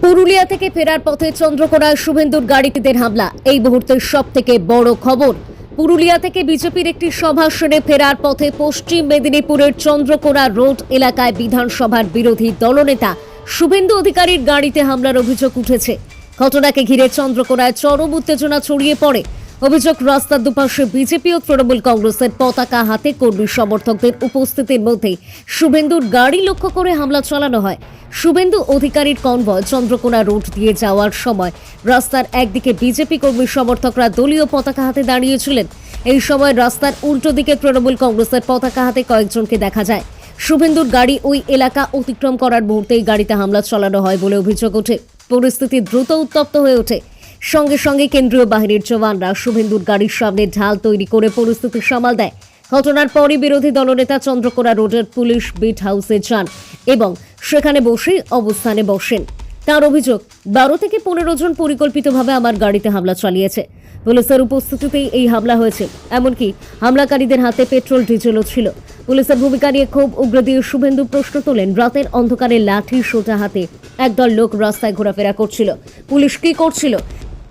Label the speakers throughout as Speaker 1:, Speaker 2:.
Speaker 1: পুরুলিয়া থেকে ফেরার পথে চন্দ্রকোনায় শুভেন্দুর গাড়িতে হামলা। এই মুহূর্তের সবথেকে বড় খবর, পুরুলিয়া থেকে বিজেপির একটি সভা সেরে ফেরার পথে পশ্চিম মেদিনীপুরের চন্দ্রকোনা রোড এলাকায় বিধানসভার বিরোধী দলনেতা শুভেন্দু অধিকারীর গাড়িতে হামলার অভিযোগ উঠেছে। ঘটনাকে ঘিরে চন্দ্রকোনায় চরম উত্তেজনা ছড়িয়ে পড়ে। অভিযোগ, রাস্তার দুপাশে বিজেপি ও তৃণমূল কংগ্রেসের পতাকা হাতে কর্মী সমর্থকদের উপস্থিতির মধ্যেই শুভেন্দুর গাড়ি লক্ষ্য করে হামলা চালানো হয়। শুভেন্দু অধিকারীর কনভয় চন্দ্রকোনা রোড দিয়ে যাওয়ার সময় রাস্তার একদিকে বিজেপি কর্মী সমর্থকরা দলীয় পতাকা হাতে দাঁড়িয়েছিলেন। এই সময় রাস্তার উল্টো দিকে তৃণমূল কংগ্রেসের পতাকা হাতে কয়েকজনকে দেখা যায়। শুভেন্দুর গাড়ি ওই এলাকা অতিক্রম করার মুহূর্তেই গাড়িতে হামলা চালানো হয় বলে অভিযোগ ওঠে। পরিস্থিতি দ্রুত উত্তপ্ত হয়ে ওঠে। সঙ্গে সঙ্গে কেন্দ্রীয় বাহিনীর জওয়ানরা শুভেন্দুর গাড়ির সামনে ঢাল তৈরি করে পরিস্থিতি সামাল দেয়। ঘটনার পরই বিরোধী দলনেতা চন্দ্রকোনা রোডের পুলিশ বিট হাউসে যান এবং সেখানে বসেই অবস্থানে বসেন। তার অভিযোগ, 12 থেকে 15 জন পরিকল্পিতভাবে আমার গাড়িতে হামলা চালিয়েছে। পুলিশের উপস্থিতিতেই এই হামলা হয়েছে। এমনকি হামলাকারীদের হাতে পেট্রোল ডিজেলও ছিল। পুলিশের ভূমিকা নিয়ে ক্ষোভ উগরে দিয়ে শুভেন্দু প্রশ্ন তোলেন, রাতের অন্ধকারে লাঠি সোটা হাতে একদল লোক রাস্তায় ঘোরাফেরা করছিল, পুলিশ কি করছিল?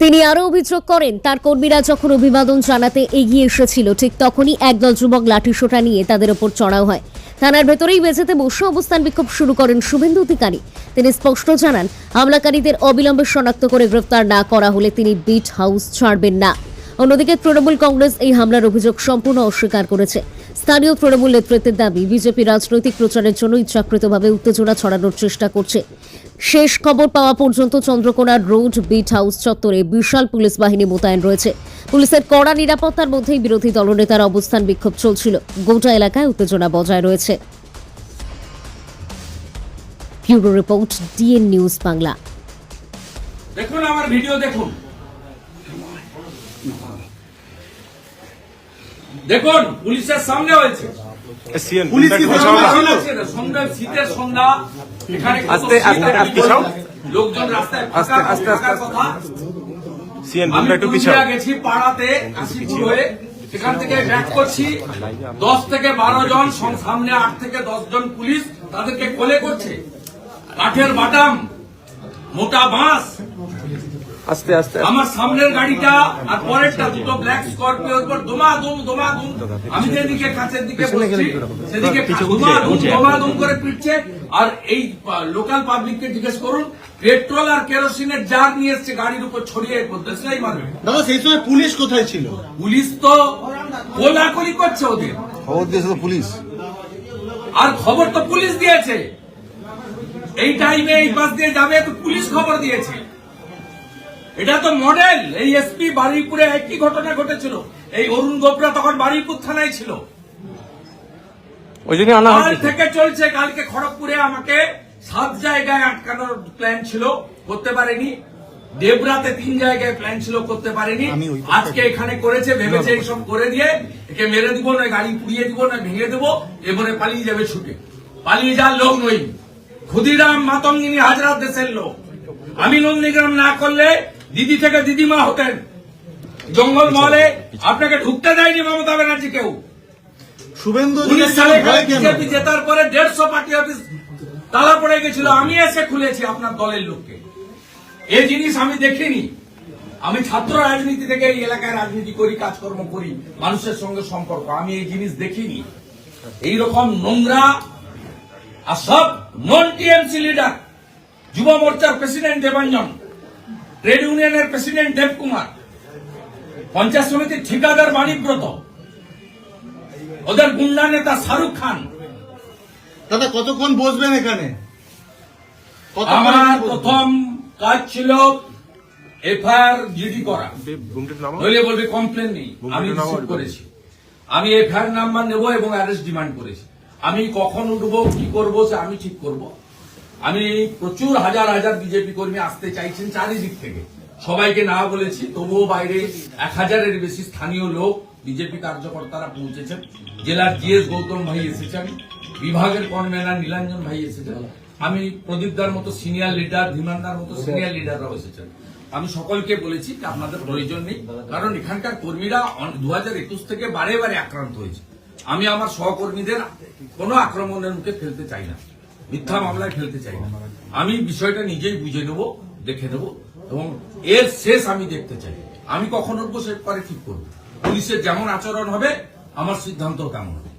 Speaker 1: তিনি আরও অভিযোগ করেন, তার কর্মীরা যখন অভিবাদন জানাতে এগিয়ে এসেছিল ঠিক তখনই একদল যুবক লাঠিসোঁটা নিয়ে তাদের ওপর চড়াও হয়। থানার ভেতরেই মেঝেতে বসে অবস্থান বিক্ষোভ শুরু করেন শুভেন্দু অধিকারী। তিনি স্পষ্ট জানান, হামলাকারীদের অবিলম্বে শনাক্ত করে গ্রেফতার না করা হলে তিনি বিট হাউস ছাড়বেন না। অন্যদিকে তৃণমূল কংগ্রেস এই হামলার অভিযোগ সম্পূর্ণ অস্বীকার করেছে। স্থানীয় তৃণমূল নেতৃত্বের দাবি, বিজেপি রাজনৈতিক প্রচারের জন্য ইচ্ছাকৃতভাবে উত্তেজনা ছড়ানোর চেষ্টা করছে। শেষ খবর পাওয়া পর্যন্ত চন্দ্রকোনার রোড বিট হাউস চত্বরে বিশাল পুলিশ বাহিনী মোতায়েন রয়েছে। পুলিশের কড়া নিরাপত্তার মধ্যেই বিরোধী দলনেতার অবস্থান বিক্ষোভ চলছিল। গোটা এলাকায় উত্তেজনা বজায় রয়েছে। Bureau report, DN news Bangla.
Speaker 2: দেখুন আমার ভিডিও দেখুন, দেখুন পুলিশের সামনে হয়েছে। শীতের সন্ধ্যা, এখানে লোকজন রাস্তায় গেছি পাড়াতে কাশীপুর হয়ে, সেখান থেকে ব্যাক করছি। 10 থেকে 12 জন, সামনে 8 থেকে 10 জন পুলিশ তাদেরকে কোলে করছে। কাঠের বাটাম, মোটা বাঁশ, আস্তে আস্তে আমার সামনের গাড়িটা আর পরেরটা দুটো ব্ল্যাক স্করপিওর উপর দমাদম। আমি যেদিকে কাছের দিকে বসছি সেদিকে দমাদম করে পিটছে। আর এই লোকাল পাবলিককে জিজ্ঞেস করুন, পেট্রোল আর কেরোসিনের জার নিয়ে এসছে গাড়ির উপর ছড়িয়ে দেশলাই মারবে।
Speaker 3: দাদা সেই সময় পুলিশ কোথায় ছিল?
Speaker 2: পুলিশ তো কোলাকুলি করছে, ওদের
Speaker 3: খবর দিয়েছে তো পুলিশ,
Speaker 2: আর খবর তো পুলিশ দিয়েছে। এই টাইমে এই বাস দিয়ে যাবে তো পুলিশ খবর দিয়েছে। এটা তো মডেল। এই এসপি বারুইপুরে একই ঘটনা ঘটেছিল। এই অরুণ গোপরা তখন বারুইপুর থানায় ছিল। ওই জন্য কাল থেকে চলছে। কালকে খড়গপুরে আমাকে 7 জায়গায় আটকানোর প্ল্যান ছিল, করতে পারেনি। দেবরাতে 3 জায়গায় প্ল্যান ছিল, করতে পারেনি। আজকে এখানে করেছে, ভেবেছে এইসব করে দিয়ে একে মেরে দিব, নয় গাড়ি পুড়িয়ে দিব, নয় ভেঙে দেবো, এবারে পালিয়ে যাবে ছুটে। পালিয়ে যাওয়ার লোক নই। ক্ষুদিরাম মাতঙ্গিনী হাজরাত দেশের লোক। আমি নন্দীগ্রাম না করলে দিদি থেকে দিদিমা হতেন। জঙ্গল মহলে আপনাকে ঢুকতে দেয়নি মমতা ব্যানার্জি কেউ।
Speaker 3: শুভেন্দু
Speaker 2: 19 সালে বিজেপি জেতার পরে 150 পার্টি অফিস তালা পড়ে গেছিল, আমি এসে খুলেছি আপনার দলের লোককে। এই জিনিস আমি দেখিনি। আমি ছাত্র রাজনীতি থেকে এই এলাকায় রাজনীতি করি, কাজকর্ম করি, মানুষের সঙ্গে সম্পর্ক। আমি এই জিনিস দেখিনি। এইরকম নোংরা আর সব নন টিএমসি লিডার, যুব মোর্চার প্রেসিডেন্ট দেবাঞ্জন, ট্রেড ইউনিয়নের প্রেসিডেন্ট দেবকুমার, পঞ্চায়েত সমিতির ঠিকাদার মানিকব্রত, ওদের গুন্ডা নেতা শাহরুখ খান।
Speaker 3: দাদা কতক্ষণ বসবেন এখানে?
Speaker 2: আমার প্রথম কাজ ছিল এফআইআর জিডি করা, নইলে বলবে কমপ্লেন নেই। আমি রিসিভ করেছি। আমি এফআইআর নাম্বার নেব এবং অ্যারেস্ট ডিমান্ড করেছি। আমি কখন উঠবো, কি করবো, সে আমি ঠিক করব। আমি প্রচুর হাজার হাজার বিজেপি কর্মী আসতে চাইছেন চারিদিক থেকে, সবাইকে না বলেছি, তবুও বাইরে 1000-এর বেশি স্থানীয় লোক বিজেপি কার্যকর্তারা পৌঁছেছেন। জেলার জিএস গৌতম ভাই এসেছেন, বিভাগের কনভেনার নীলাঞ্জন ভাই এসেছেন, আমি প্রদীপদার মতো সিনিয়র লিডার, ধীমানদার মতো সিনিয়র লিডাররাও এসেছেন। আমি সকলকে বলেছি যে আপনাদের প্রয়োজন নেই, কারণ এখানকার কর্মীরা 2021 থেকে বারে বারে আক্রান্ত হয়েছে। আমি আমার সহকর্মীদের কোনো আক্রমণের মুখে ফেলতে চাই না। মিথ্যা মামলায় ফেলতে চাই না। আমি বিষয়টা নিজেই বুঝে নেব, দেখে নেব এবং এর শেষ আমি দেখতে চাই। আমি কখন উঠবো সে পরে ঠিক করবো। পুলিশের যেমন আচরণ হবে আমার সিদ্ধান্ত তেমন হবে।